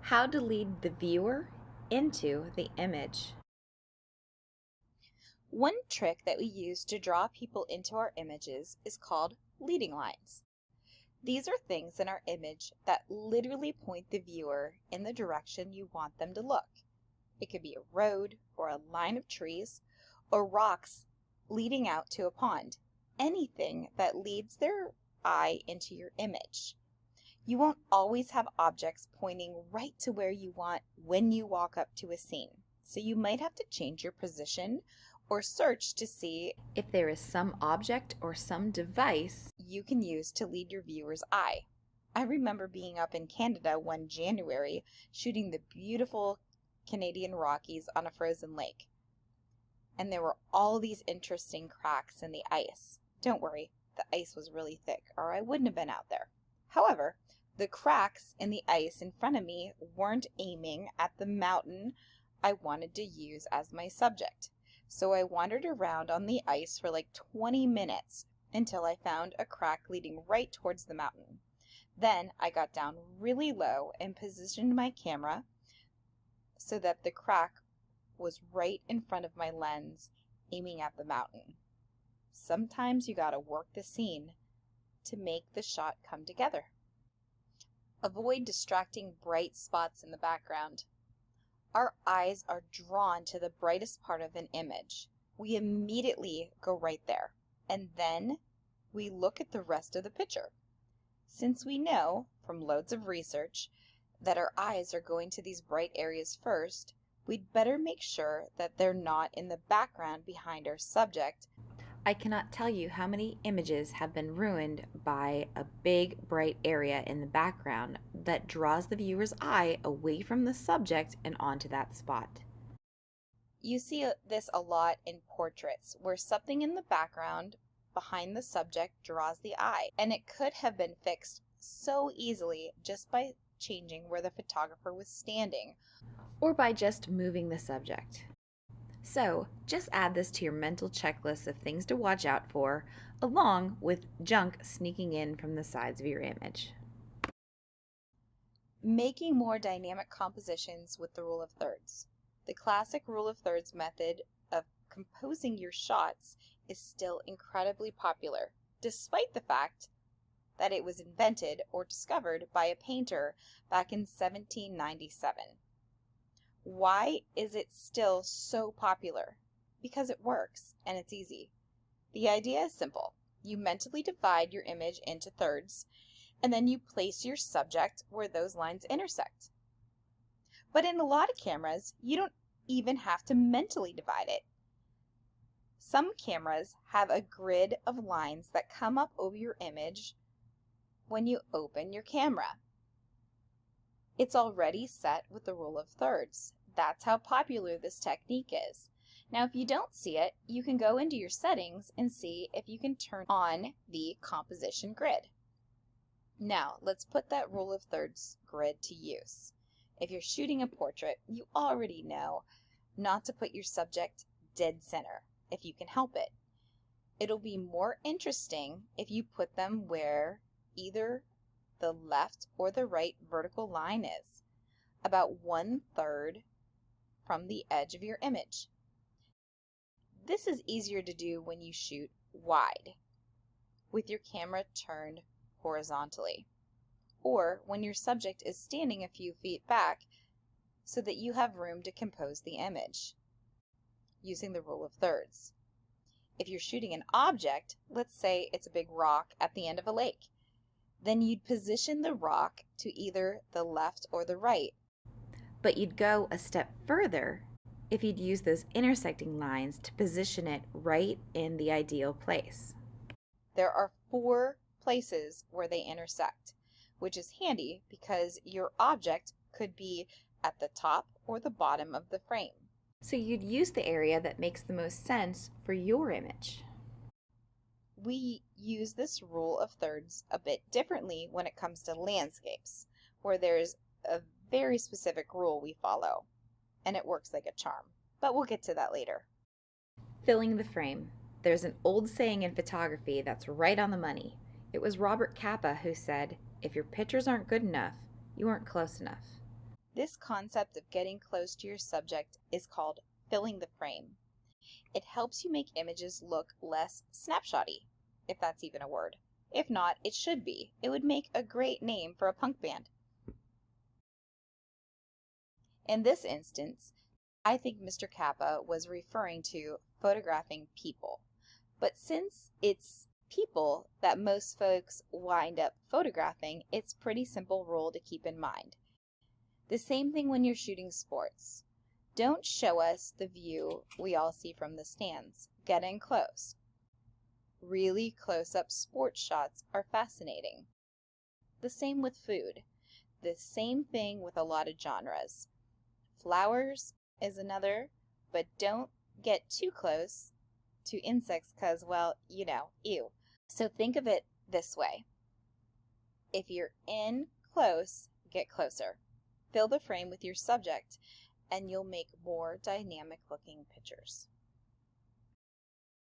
How to lead the viewer into the image. One trick that we use to draw people into our images is called leading lines. These are things in our image that literally point the viewer in the direction you want them to look. It could be a road or a line of trees or rocks leading out to a pond. Anything that leads their eye into your image. You won't always have objects pointing right to where you want when you walk up to a scene. So you might have to change your position or search to see if there is some object or some device you can use to lead your viewer's eye. I remember being up in Canada one January shooting the beautiful Canadian Rockies on a frozen lake. And there were all these interesting cracks in the ice. Don't worry, the ice was really thick or I wouldn't have been out there. However, the cracks in the ice in front of me weren't aiming at the mountain I wanted to use as my subject. So I wandered around on the ice for like 20 minutes until I found a crack leading right towards the mountain. Then I got down really low and positioned my camera so that the crack was right in front of my lens, aiming at the mountain. Sometimes you gotta work the scene to make the shot come together. Avoid distracting bright spots in the background. Our eyes are drawn to the brightest part of an image. We immediately go right there, and then we look at the rest of the picture. Since we know from loads of research that our eyes are going to these bright areas first, we'd better make sure that they're not in the background behind our subject. I cannot tell you how many images have been ruined by a big bright area in the background that draws the viewer's eye away from the subject and onto that spot. You see this a lot in portraits where something in the background behind the subject draws the eye, and it could have been fixed so easily just by changing where the photographer was standing or by just moving the subject. So just add this to your mental checklist of things to watch out for, along with junk sneaking in from the sides of your image. Making more dynamic compositions with the rule of thirds. The classic rule of thirds method of composing your shots is still incredibly popular, despite the fact that it was invented or discovered by a painter back in 1797. Why is it still so popular? Because it works and it's easy. The idea is simple. You mentally divide your image into thirds, and then you place your subject where those lines intersect. But in a lot of cameras, you don't even have to mentally divide it. Some cameras have a grid of lines that come up over your image when you open your camera. It's already set with the rule of thirds. That's how popular this technique is. Now, if you don't see it, you can go into your settings and see if you can turn on the composition grid. Now, let's put that rule of thirds grid to use. If you're shooting a portrait, you already know not to put your subject dead center if you can help it. It'll be more interesting if you put them where either the left or the right vertical line is, about 1/3 from the edge of your image. This is easier to do when you shoot wide, with your camera turned horizontally, or when your subject is standing a few feet back so that you have room to compose the image, using the rule of thirds. If you're shooting an object, let's say it's a big rock at the end of a lake, then you'd position the rock to either the left or the right. But you'd go a step further if you'd use those intersecting lines to position it right in the ideal place. There are 4 places where they intersect, which is handy because your object could be at the top or the bottom of the frame. So you'd use the area that makes the most sense for your image. We use this rule of thirds a bit differently when it comes to landscapes, where there's a very specific rule we follow, and it works like a charm. But we'll get to that later. Filling the frame. There's an old saying in photography that's right on the money. It was Robert Capa who said, "If your pictures aren't good enough, you aren't close enough." This concept of getting close to your subject is called filling the frame. It helps you make images look less snapshotty, if that's even a word. If not, it should be. It would make a great name for a punk band. In this instance, I think Mr. Kappa was referring to photographing people. But since it's people that most folks wind up photographing, it's a pretty simple rule to keep in mind. The same thing when you're shooting sports. Don't show us the view we all see from the stands. Get in close. Really close-up sports shots are fascinating. The same with food. The same thing with a lot of genres. Flowers is another, but don't get too close to insects because, well, you know, ew. So think of it this way. If you're in close, get closer. Fill the frame with your subject, and you'll make more dynamic looking pictures.